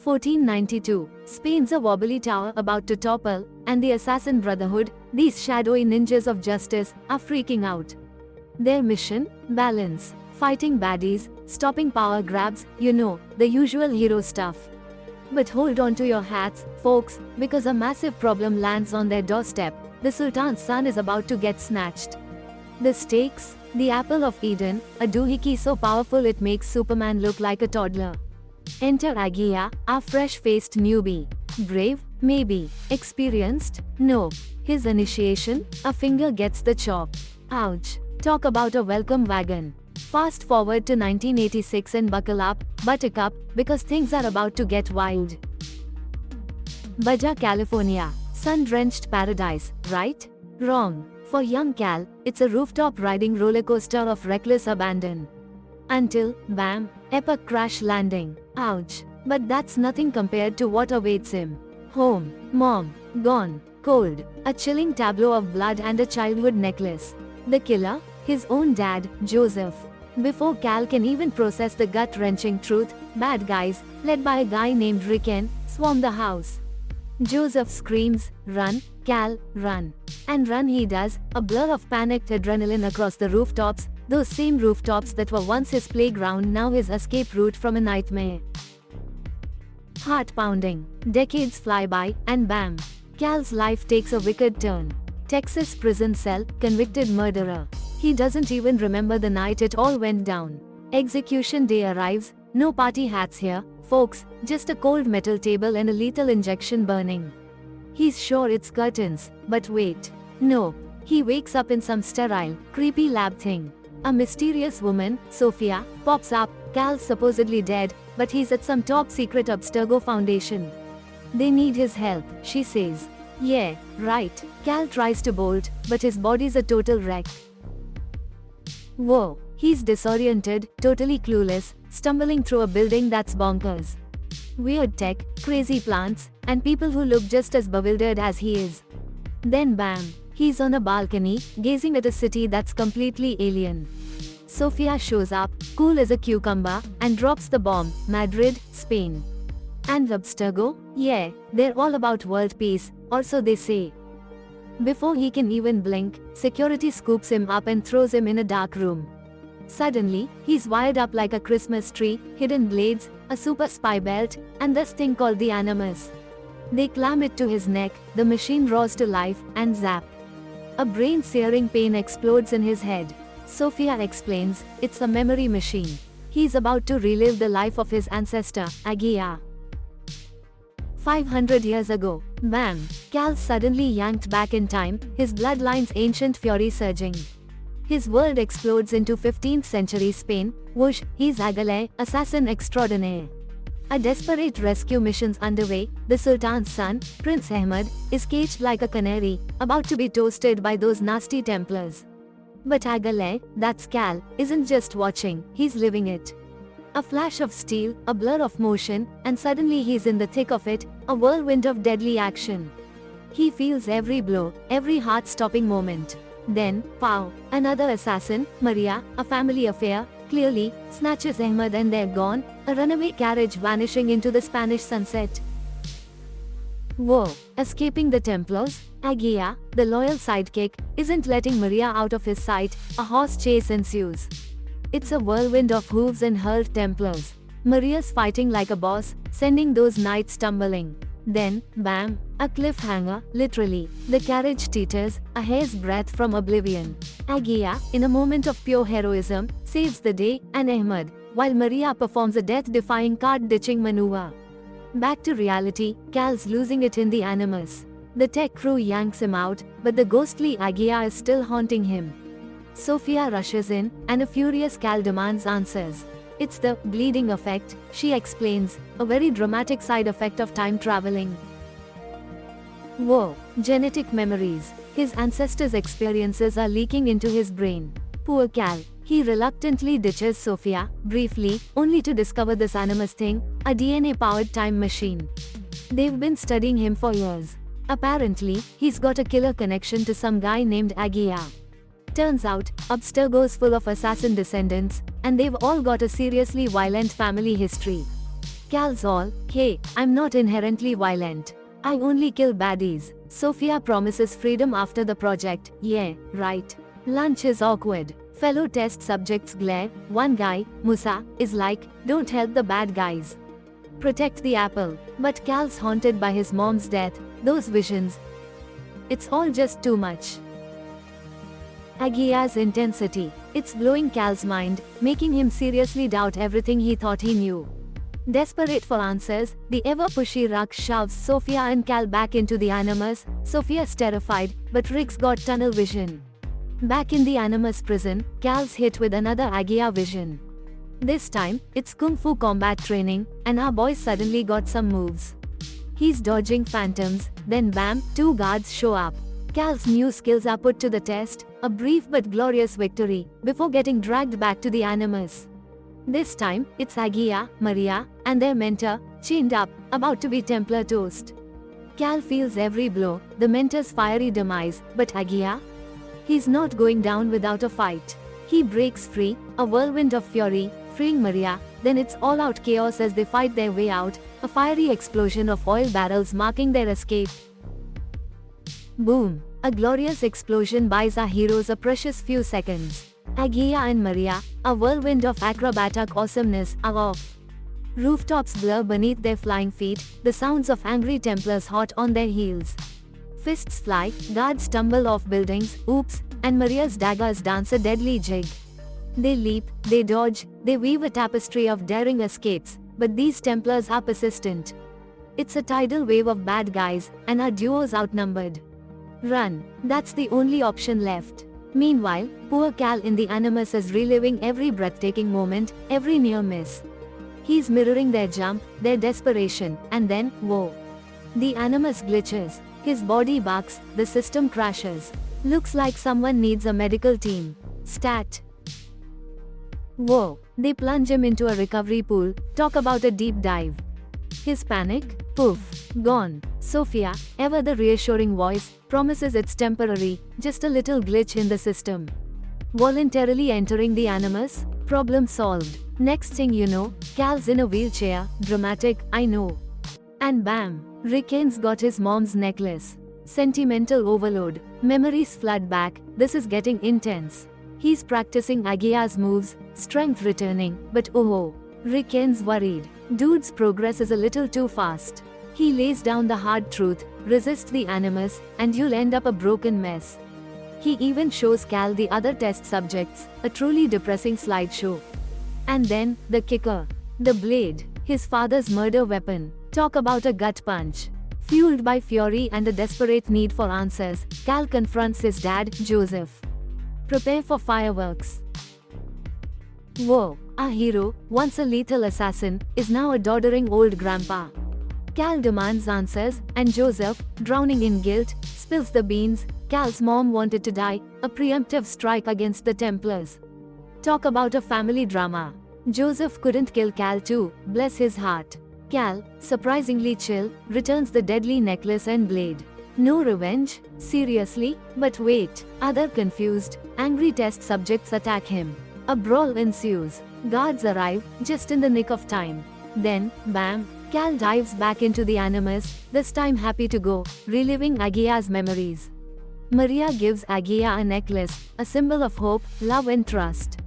1492, Spain's a wobbly tower about to topple, and the Assassin Brotherhood, these shadowy ninjas of justice, are freaking out. Their mission? Balance. Fighting baddies, stopping power grabs, the usual hero stuff. But hold on to your hats, folks, because a massive problem lands on their doorstep. The Sultan's son is about to get snatched. The stakes? The apple of Eden, a doohickey so powerful it makes Superman look like a toddler. Enter Agia, our fresh-faced newbie. Brave? Maybe. Experienced? No. His initiation? A finger gets the chop. Ouch. Talk about a welcome wagon. Fast forward to 1986 and buckle up, buttercup, because things are about to get wild. Baja California. Sun-drenched paradise, right? Wrong. For young Cal, it's a rooftop riding rollercoaster of reckless abandon. Until, bam, epic crash landing. Ouch. But that's nothing compared to what awaits him. Home, mom, gone, cold, a chilling tableau of blood and a childhood necklace. The killer? His own dad, Joseph. Before Cal can even process the gut-wrenching truth, bad guys, led by a guy named Ricken, swarm the house. Joseph screams, "Run, Cal, run." And run he does, a blur of panicked adrenaline across the rooftops, those same rooftops that were once his playground, now his escape route from a nightmare. Heart pounding. Decades fly by, and bam. Cal's life takes a wicked turn. Texas prison cell, convicted murderer. He doesn't even remember the night it all went down. Execution day arrives, no party hats here, folks, just a cold metal table and a lethal injection burning. He's sure it's curtains, but wait. No. He wakes up in some sterile, creepy lab thing. A mysterious woman, Sophia, pops up. Cal's supposedly dead, but he's at some top secret Abstergo foundation. They need his help, she says. Yeah, right. Cal tries to bolt, but his body's a total wreck. Whoa. He's disoriented, totally clueless, stumbling through a building that's bonkers. Weird tech, crazy plants, and people who look just as bewildered as he is. Then bam, he's on a balcony, gazing at a city that's completely alien. Sophia shows up, cool as a cucumber, and drops the bomb, Madrid, Spain. And Abstergo? Yeah, they're all about world peace, or so they say. Before he can even blink, security scoops him up and throws him in a dark room. Suddenly, he's wired up like a Christmas tree, hidden blades, a super spy belt, and this thing called the Animus. They clamp it to his neck, the machine roars to life, and zap. A brain-searing pain explodes in his head. Sophia explains, it's a memory machine. He's about to relive the life of his ancestor, Agia. 500 years ago, bam, Cal suddenly yanked back in time, his bloodline's ancient fury surging. His world explodes into 15th century Spain. Whoosh, he's Agale, assassin extraordinaire. A desperate rescue mission's underway. The Sultan's son, Prince Ahmed, is caged like a canary, about to be toasted by those nasty Templars. But Agale, that's Cal, isn't just watching, he's living it. A flash of steel, a blur of motion, and suddenly he's in the thick of it, a whirlwind of deadly action. He feels every blow, every heart-stopping moment. Then, pow, another assassin, Maria, a family affair, clearly, snatches Ahmed and they're gone, a runaway carriage vanishing into the Spanish sunset. Whoa, escaping the Templars? Agia, the loyal sidekick, isn't letting Maria out of his sight, a horse chase ensues. It's a whirlwind of hooves and hurled Templars. Maria's fighting like a boss, sending those knights tumbling. Then, bam, a cliffhanger, literally. The carriage teeters, a hair's breadth from oblivion. Agia, in a moment of pure heroism, saves the day, and Ahmed, while Maria performs a death-defying cart-ditching maneuver. Back to reality, Cal's losing it in the Animus. The tech crew yanks him out, but the ghostly Agia is still haunting him. Sophia rushes in, and a furious Cal demands answers. It's the bleeding effect, she explains, a very dramatic side effect of time traveling. Whoa, genetic memories. His ancestors' experiences are leaking into his brain. Poor Cal. He reluctantly ditches Sophia, briefly, only to discover this Animus thing, a DNA-powered time machine. They've been studying him for years. Apparently, he's got a killer connection to some guy named Agia. Turns out, Abstergo's full of assassin descendants, and they've all got a seriously violent family history. Cal's all, hey, I'm not inherently violent. I only kill baddies. Sophia promises freedom after the project. Yeah, right. Lunch is awkward. Fellow test subjects glare. One guy, Musa, is like, don't help the bad guys. Protect the apple. But Cal's haunted by his mom's death, those visions. It's all just too much. Agia's intensity. It's blowing Cal's mind, making him seriously doubt everything he thought he knew. Desperate for answers, the ever-pushy Rux shoves Sophia and Cal back into the Animus. Sophia's terrified, but Rick's got tunnel vision. Back in the Animus prison, Cal's hit with another Agia vision. This time, it's Kung Fu combat training, and our boy suddenly got some moves. He's dodging phantoms, then bam, two guards show up. Cal's new skills are put to the test, a brief but glorious victory, before getting dragged back to the Animus. This time, it's Agia, Maria, and their mentor, chained up, about to be Templar toast. Cal feels every blow, the mentor's fiery demise, but Agia? He's not going down without a fight. He breaks free, a whirlwind of fury, freeing Maria, then it's all-out chaos as they fight their way out, a fiery explosion of oil barrels marking their escape. Boom! A glorious explosion buys our heroes a precious few seconds. Agia and Maria, a whirlwind of acrobatic awesomeness, are off. Rooftops blur beneath their flying feet, the sounds of angry Templars hot on their heels. Fists fly, guards stumble off buildings, oops, and Maria's daggers dance a deadly jig. They leap, they dodge, they weave a tapestry of daring escapes, but these Templars are persistent. It's a tidal wave of bad guys, and our duo's outnumbered. Run, that's the only option left. Meanwhile, poor Cal in the Animus is reliving every breathtaking moment, every near miss. He's mirroring their jump, their desperation, and then, whoa. The Animus glitches, his body bucks, the system crashes. Looks like someone needs a medical team. Stat. Whoa, they plunge him into a recovery pool, talk about a deep dive. His panic? Poof, gone. Sophia, ever the reassuring voice, promises it's temporary, just a little glitch in the system. Voluntarily entering the Animus? Problem solved. Next thing you know, Cal's in a wheelchair, dramatic, I know. And bam, Ricken's got his mom's necklace. Sentimental overload, memories flood back, this is getting intense. He's practicing Agia's moves, strength returning, but oh, Ricken's worried. Dude's progress is a little too fast. He lays down the hard truth, resists the Animus, and you'll end up a broken mess. He even shows Cal the other test subjects, a truly depressing slideshow. And then, the kicker. The blade, his father's murder weapon. Talk about a gut punch. Fueled by fury and a desperate need for answers, Cal confronts his dad, Joseph. Prepare for fireworks. Whoa, our hero, once a lethal assassin, is now a doddering old grandpa. Cal demands answers, and Joseph, drowning in guilt, spills the beans. Cal's mom wanted to die, a preemptive strike against the Templars. Talk about a family drama. Joseph couldn't kill Cal too, bless his heart. Cal, surprisingly chill, returns the deadly necklace and blade. No revenge? Seriously? But wait, other confused, angry test subjects attack him. A brawl ensues. Guards arrive, just in the nick of time. Then, bam, Cal dives back into the Animus, this time happy to go, reliving Agia's memories. Maria gives Agia a necklace, a symbol of hope, love and trust.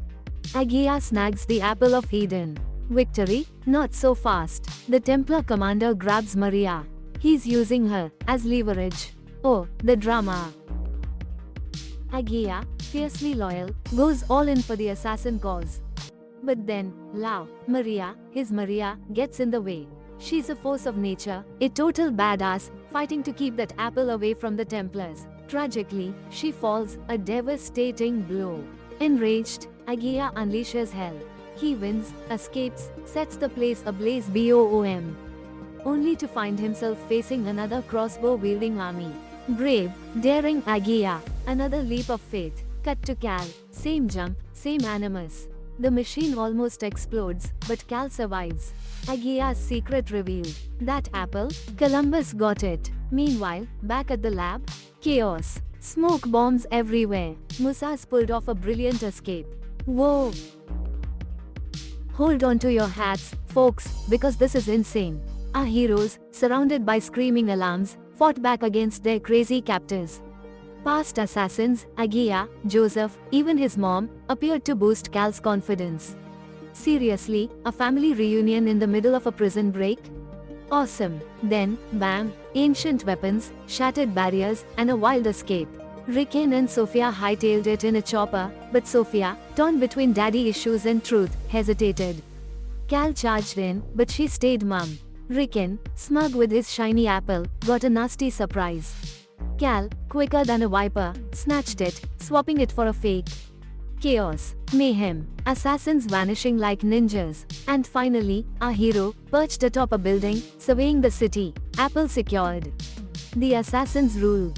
Agia snags the apple of Eden. Victory? Not so fast. The Templar commander grabs Maria. He's using her as leverage. Oh, the drama. Agia, fiercely loyal, goes all in for the assassin cause. But then, Maria, his Maria, gets in the way. She's a force of nature, a total badass, fighting to keep that apple away from the Templars. Tragically, she falls, a devastating blow. Enraged, Agia unleashes hell. He wins, escapes, sets the place ablaze boom. Only to find himself facing another crossbow-wielding army. Brave, daring Agia, another leap of faith. Cut to Cal, same jump, same Animus. The machine almost explodes, but Cal survives. Agia's secret revealed. That apple, Columbus got it. Meanwhile, back at the lab, chaos. Smoke bombs everywhere. Musa's pulled off a brilliant escape. Whoa! Hold on to your hats, folks, because this is insane. Our heroes, surrounded by screaming alarms, fought back against their crazy captors. Past assassins, Agia, Joseph, even his mom, appeared to boost Cal's confidence. Seriously, a family reunion in the middle of a prison break? Awesome. Then, bam, ancient weapons, shattered barriers, and a wild escape. Riken and Sophia hightailed it in a chopper, but Sophia, torn between daddy issues and truth, hesitated. Cal charged in, but she stayed mum. Riken, smug with his shiny apple, got a nasty surprise. Cal, quicker than a viper, snatched it, swapping it for a fake. Chaos, mayhem, assassins vanishing like ninjas, and finally, our hero, perched atop a building, surveying the city, apple secured. The assassins rule.